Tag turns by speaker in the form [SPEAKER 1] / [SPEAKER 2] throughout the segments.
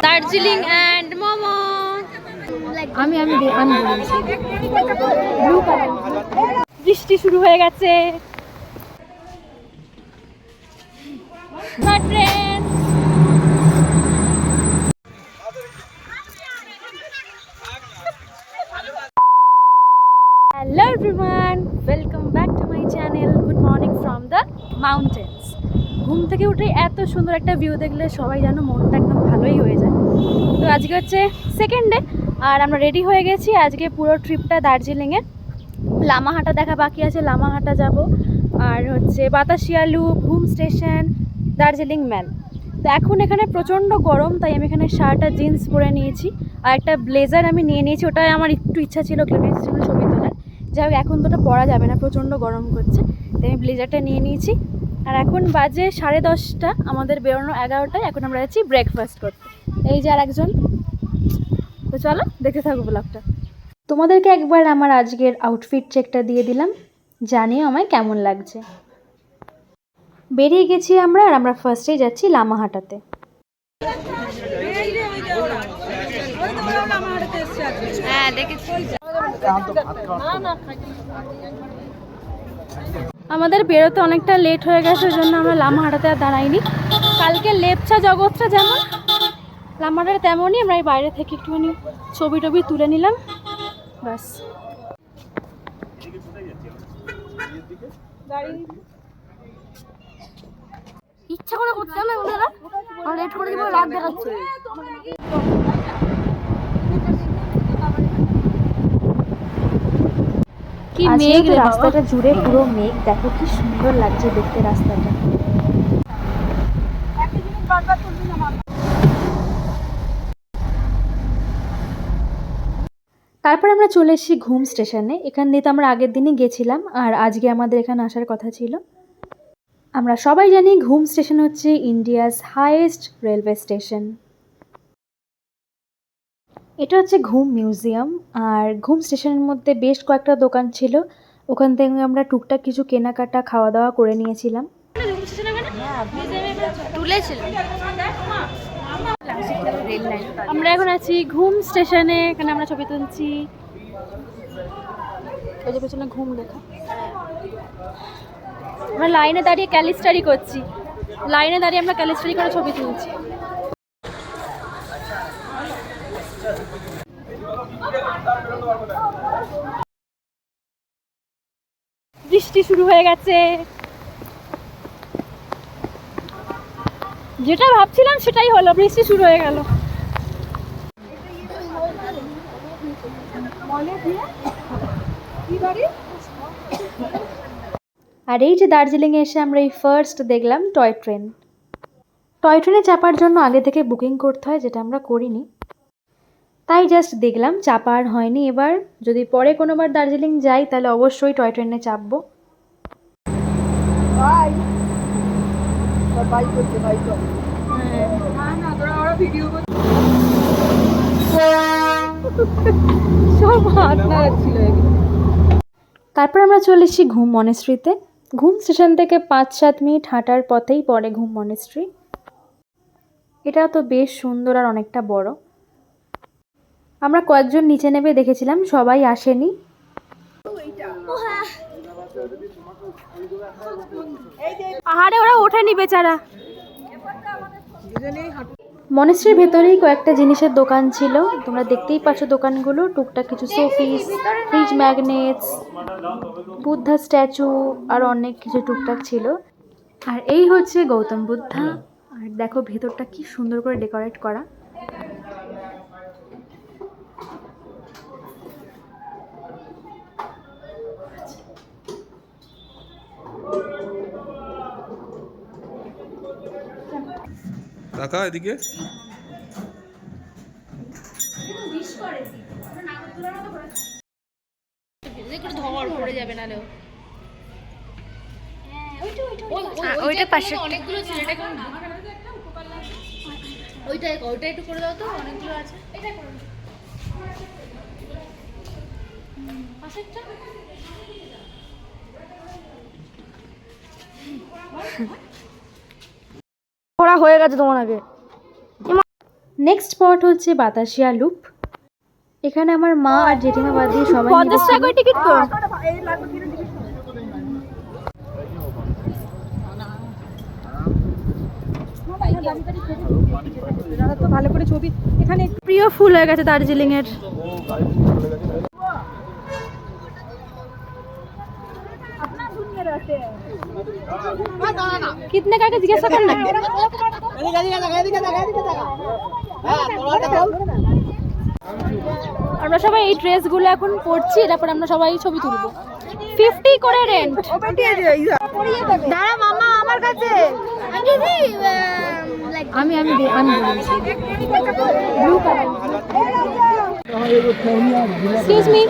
[SPEAKER 1] Darjeeling and momo. আমি বৃষ্টি শুরু হয়ে গেছে। Hello everyone, welcome back to my channel. Good morning from the mountains. ঘুম থেকে উঠে এত সুন্দর একটা ভিউ দেখলে সবাই জানো মনটা একদম ভালোই হয়ে যায়। তো আজকে হচ্ছে সেকেন্ড ডে আর আমরা রেডি হয়ে গেছি। আজকে পুরো ট্রিপটা দার্জিলিংয়ের লামাহাটা দেখা বাকি আছে, লামাহাটা যাব। আর হচ্ছে বাতাসিয়ালু, ঘুম স্টেশন, দার্জিলিং ম্যাল। তো এখন এখানে প্রচণ্ড গরম, তাই আমি এখানে শার্ট আর জিন্স পরে নিয়েছি আর একটা ব্লেজার আমি নিয়ে নিয়েছি। ওটাই আমার একটু ইচ্ছা ছিল ক্লিয়ারেন্স ছিল ছবি তোলার। যাই হোক এখন তো ওটা পরা যাবে না, প্রচণ্ড গরম করছে, তাই আমি ব্লেজারটা নিয়ে নিয়েছি। আর এখন বাজে 10:30, আমাদের বেরোনো 11টায়। এখন আমরা যাচ্ছি ব্রেকফাস্ট করতে। এই যে আর একজন। তো চলো দেখতে থাকবো ব্লগটা। তোমাদেরকে একবার আমার আজকের আউটফিট চেকটা দিয়ে দিলাম, জানিও আমায় কেমন লাগছে। বেরিয়ে গেছি আমরা, আর আমরা ফার্স্টেই যাচ্ছি লামাহাটাতে। হ্যাঁ দেখেছি। আমাদের বেরোতে অনেকটা লেট হয়ে গেছে, ওই জন্য আমরা লামাহাটাতে আর দাঁড়াইনি। কালকে লেপচা জগৎটা যেমন লামাহাটাতে তেমনই আমরা এই বাইরে থেকে একটুখানি ছবি টবি তুলে নিলাম, ব্যাস। ইচ্ছা করে করছে না ওনারা, আর লেট করে দিব, রাত দেখাচ্ছে। কি মেঘ, রাস্তাটা জুড়ে পুরো মেঘ, দেখো কি সুন্দর লাগছে দেখতে রাস্তাটা। তারপর আমরা চলে এসেছি ঘুম স্টেশনে। এখান দিয়ে তো আমরা আগের দিনই গেছিলাম, আর আজকে আমাদের এখানে আসার কথা ছিল। আমরা সবাই জানি ঘুম স্টেশন হচ্ছে ইন্ডিয়াস হাইয়েস্ট রেলওয়ে স্টেশন। এটা হচ্ছে ঘুম মিউজিয়াম, আর ঘুম স্টেশনের মধ্যে বেশ কয়েকটা দোকান ছিল, ওখান থেকে আমরা টুকটাক কিছু কেনাকাটা খাওয়া দাওয়া করে নিয়েছিলাম। আমরা এখন আছি ঘুম স্টেশনে, এখানে আমরা ছবি তুলছি। ওই যে পেছনে ঘুম লেখা। আমরা লাইনে দাঁড়িয়ে ক্যালিস্টারি করছি, লাইনে দাঁড়িয়ে আমরা ক্যালিস্টারি করে ছবি তুলছি। বৃষ্টি শুরু হয়ে গেছে, যেটা ভাবছিলাম সেটাই হলো, বৃষ্টি শুরু হয়ে গেল। আর এই যে দার্জিলিংয়ে এসে আমরা এই ফার্স্ট দেখলাম টয় ট্রেন। টয় ট্রেনে চাপার জন্য আগে থেকে বুকিং করতে হয়, যেটা আমরা করিনি, তাই জাস্ট দেখলাম, চাপা আর হয়নি। এবার যদি পরে কোনোবার দার্জিলিং যাই তাহলে অবশ্যই টয় ট্রেনে চাপবো। তারপর আমরা চলে এসেছি ঘুম মনেস্ট্রিতে। ঘুম স্টেশন থেকে 5-7 মিনিট হাঁটার পথেই পড়ে ঘুম মনেস্ট্রি। এটা তো বেশ সুন্দর আর অনেকটা বড়। আমরা কয়েকজন নিচে নেমে দেখেছিলাম, সবাই আসেনি। পাহাড়ে ওরা ওঠেনি বেচারা। মনেস্ট্রির ভেতরেই কয়েকটা জিনিসের দোকান ছিল, তোমরা দেখতেই পাচ্ছ দোকানগুলো। টুকটাক কিছু showpiece, fridge magnets, Buddha statue আর অনেক কিছু টুকটাক ছিল। আর এই হচ্ছে গৌতম বুদ্ধা, আর দেখো ভেতরটা কি সুন্দর করে ডেকোরেট করা।
[SPEAKER 2] কাকা এদিকে
[SPEAKER 1] ওইটা পাশে অনেকগুলো ছিল, এটা কোন ওইটা একটু করে দাও তো, অনেকগুলো আছে। এটা করে দাও পাশেরটা।
[SPEAKER 3] করা হয়ে গেছে তোমার আগে।
[SPEAKER 1] নেক্সট স্পট হচ্ছে বাতাসিয়া লুপ। এখানে আমার মা আর জেঠিমা বাদ দিয়ে সবাই মিলে টিকিট তো ভালো করে ছবি এখানে প্রিয় ফুল হয়ে গেছে দার্জিলিং এর। কিতনে কাকে জিজ্ঞাসা কর না। আমরা সবাই এই ড্রেসগুলো এখন পরছি, তারপর আমরা সবাই ছবি তুলবো। 50 করে রেন্ট। দাঁড়া মামা আমার কাছে আমি আমি আমি বলেছি ব্লু কালার। এক্সকিউজ মি,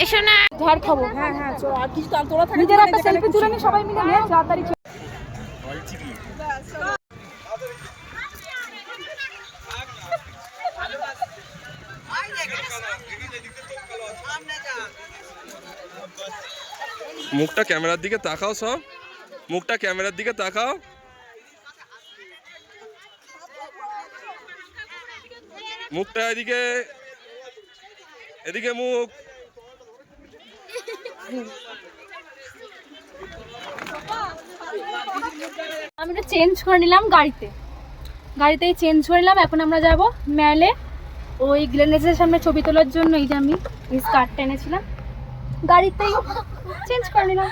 [SPEAKER 1] এসো না ঝাড় খাবো। হ্যাঁ হ্যাঁ চলো, আর কিছু তোরা থাকি নিজের একটা সেলফি তুলে নি সবাই মিলে নে তাড়াতাড়ি।
[SPEAKER 2] মুখটা ক্যামেরার দিকে তাকাও, সব মুখটা ক্যামেরার দিকে তাকাও। মুখটা এদিকে, এদিকে মুখ।
[SPEAKER 1] আমরা চেঞ্জ করে নিলাম গাড়িতেই চেঞ্জ করে নিলাম। এখন আমরা যাব মেলে ওই গ্লেনেজের সামনে ছবি তোলার জন্য। এই যে আমি এই স্কার্টটা এনেছিলাম, গাড়িতেই চেঞ্জ করে নিলাম।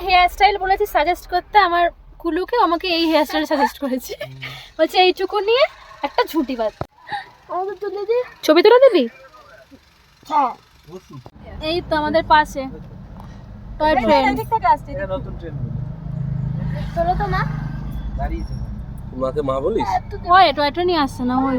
[SPEAKER 1] হেয়ার স্টাইল বলেছি সাজেস্ট করতে, আমার কুলুকে আমাকে এই হেয়ার স্টাইল সাজেস্ট করেছে। বলছে এইটুকু নিয়ে একটা ঝুঁটি বাদ ছবি তুলে দিবি। এই তো আমাদের পাশে টয় ট্রেন। চলো তো মা,
[SPEAKER 2] মাকে মা বলিস?
[SPEAKER 1] ওই টয় ট্রেনই আসছে না ওই।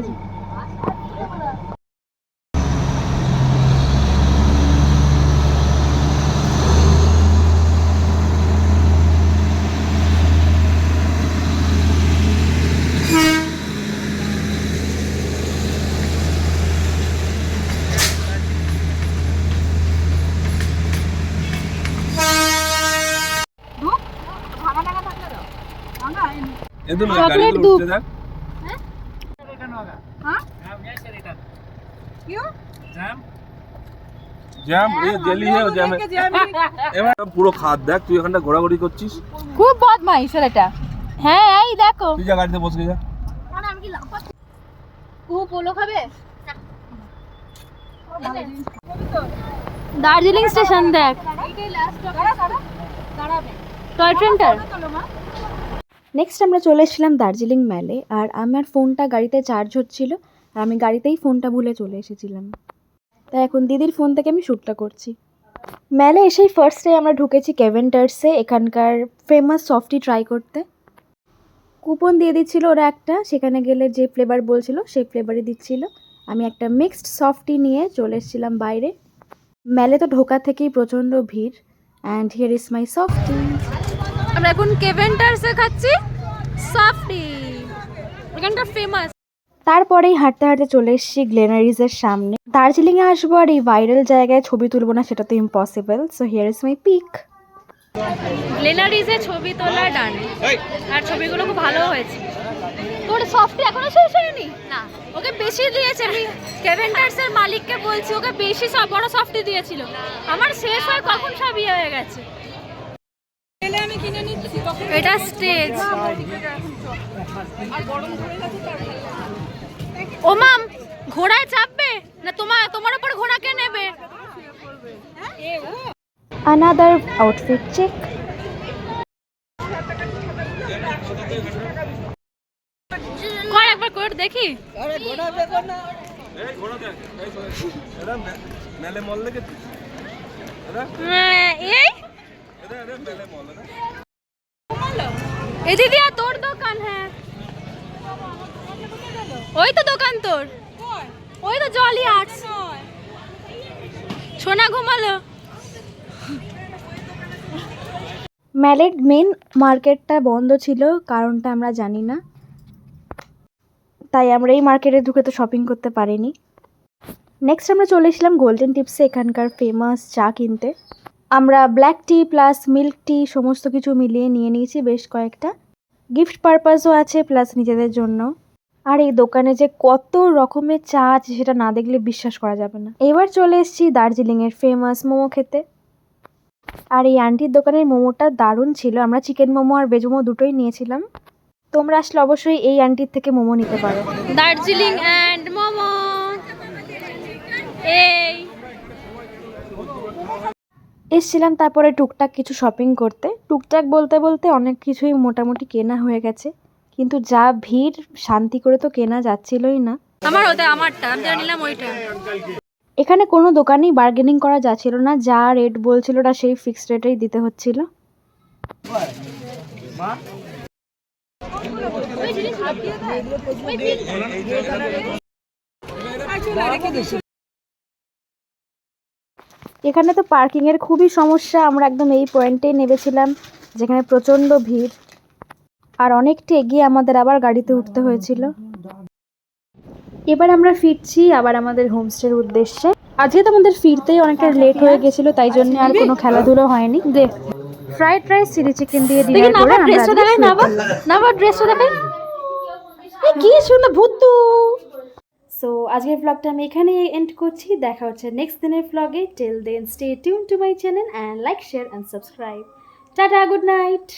[SPEAKER 1] चॉकलेट दूध
[SPEAKER 2] জ্যাম, এই জেলি है জ্যাম এবার পুরো খাদ দেখ, তুই এখানটা ঘোরাঘুরি করছিস।
[SPEAKER 1] খুব বদমাইশ এটা। হ্যাঁ এই দেখো,
[SPEAKER 2] তুই যা গাড়িতে বসে যা।
[SPEAKER 1] খুব পোলো খাবে। দার্জিলিং স্টেশন দেখ, টয় ট্রেনটা। নেক্সট আমরা চলে এসেছিলাম দার্জিলিং মেলে, আর আমার ফোনটা গাড়িতে চার্জ হচ্ছিল, আর আমি গাড়িতেই ফোনটা ভুলে চলে এসেছিলাম। তাই এখন দিদির ফোন থেকে আমি শ্যুটটা করছি। মেলে এসেই ফার্স্টে আমরা ঢুকেছি কেভেন্টার্সে, এখানকার ফেমাস সফটি ট্রাই করতে। কুপন দিয়ে দিচ্ছিল ওরা একটা, সেখানে গেলে যে ফ্লেভার বলছিল সেই ফ্লেভারই দিচ্ছিল। আমি একটা মিক্সড সফটি নিয়ে চলে এসেছিলাম বাইরে। মেলে তো ঢোকা থেকেই প্রচণ্ড ভিড়। And here is my softy. আমরা এখন কেভেন্টার্সে খাচ্ছি সফটি, এখানটা ফেমাস। তারপরেই হাঁটতে হাঁটতে চলে এসেছি গ্লেনারিজের সামনে। দার্জিলিংয়ে আসবো আর এই ভাইরাল জায়গায় ছবি তুলবো না, সেটা তো impossible. So here is my pic. গ্লেনারিজে ছবি তোলা ডান, আর ছবিগুলো খুব ভালো হয়েছে। তোর সফটি এখনো শেষ হয়নি না, ওকে বেশি দিয়েছে। আমি কেভেন্টার্সের মালিককে বলছি ওকে বেশি বড় সফটি দিয়েছিল, আমার শেষ হয় কখন সব ইয়ে হয়ে গেছে। এটা স্টেজ। ও মাম, ঘোড়ায় চাপবে না? তোমার উপর ঘোড়া কে নেবে? Another outfit check. কর একবার কোড দেখি। আরে ঘোড়া দেখো না, এই ঘোড়া দেখ, এই এরা মেলে মল দেখেছিস? এই এরা মেলে মল না। এই দিদি তোর দোকান? হ্যাঁ ওই তো দোকান তোর, ওই তো জলি আর্টস। সোনা ঘুমালো। মেলের মেন মার্কেটটা বন্ধ ছিল, কারণটা আমরা জানি না, তাই আমরা এই মার্কেটে ঢুকে তো শপিং করতে পারিনি। নেক্সট আমরা চলে এসেছিলাম গোল্ডেন টিপসে, এখানকার ফেমাস চা কিনতে। আমরা ব্ল্যাক টি প্লাস মিল্ক টি সমস্ত কিছু মিলিয়ে নিয়ে নিয়েছি বেশ কয়েকটা। গিফট পারপাসও আছে প্লাস নিজেদের জন্য। আর এই দোকানে যে কত রকমের চা আছে সেটা না দেখলে বিশ্বাস করা যাবে না। এবার চলে এসেছি দার্জিলিংয়ের ফেমাস মোমো খেতে। আর এই আন্টির দোকানের মোমোটা দারুণ ছিল। আমরা চিকেন মোমো আর ভেজ মোমো দুটোই নিয়েছিলাম। তোমরা আসলে অবশ্যই এই আন্টির থেকে মোমো নিতে পারো। দার্জিলিং অ্যান্ড মোমো। এই এসছিলাম তারপরে টুকটাক কিছু শপিং করতে। টুকটাক বলতে বলতে অনেক কিছুই মোটামুটি কেনা হয়ে গেছে, কিন্তু যা ভিড় শান্তি করে তো কেনা যাচ্ছিলই না। আমারটা আমি নিলাম ওইটা। এখানে কোনো দোকানেই বার্গেনিং করা যাচ্ছিল না, যা রেট বলছিল ওটা সেই ফিক্সড রেটেই দিতে হচ্ছিল। এখানে তো পার্কিং এর খুবই সমস্যা। আমরা একদম এই পয়েন্টেই নেমেছিলাম যেখানে প্রচন্ড ভিড়, আর অনেকটা এগিয়ে আমাদের আবার গাড়িতে উঠতে হয়েছিল। এবার আমরা ফিরছি আবার আমাদের হোমস্টের উদ্দেশ্যে। আজকে তো আমাদের ফিরতেই অনেকটা লেট হয়ে গেছিল, তাই জন্য আর কোনো খেলাধুলো হয়নি। দেখ ফ্রাইড রাইস চিলি চিকেন দিয়ে ডিনার করে আমরা ড্রেসটা দেখাই না ড্রেসটা দেখাই কি সুন্দর ভূতু। সো আজকের ব্লগটা আমি এখানেই এন্ড করছি। দেখা হচ্ছে নেক্সট দিনের ব্লগে। Till then stay tune to my channel and like share and subscribe. টাটা, গুড নাইট।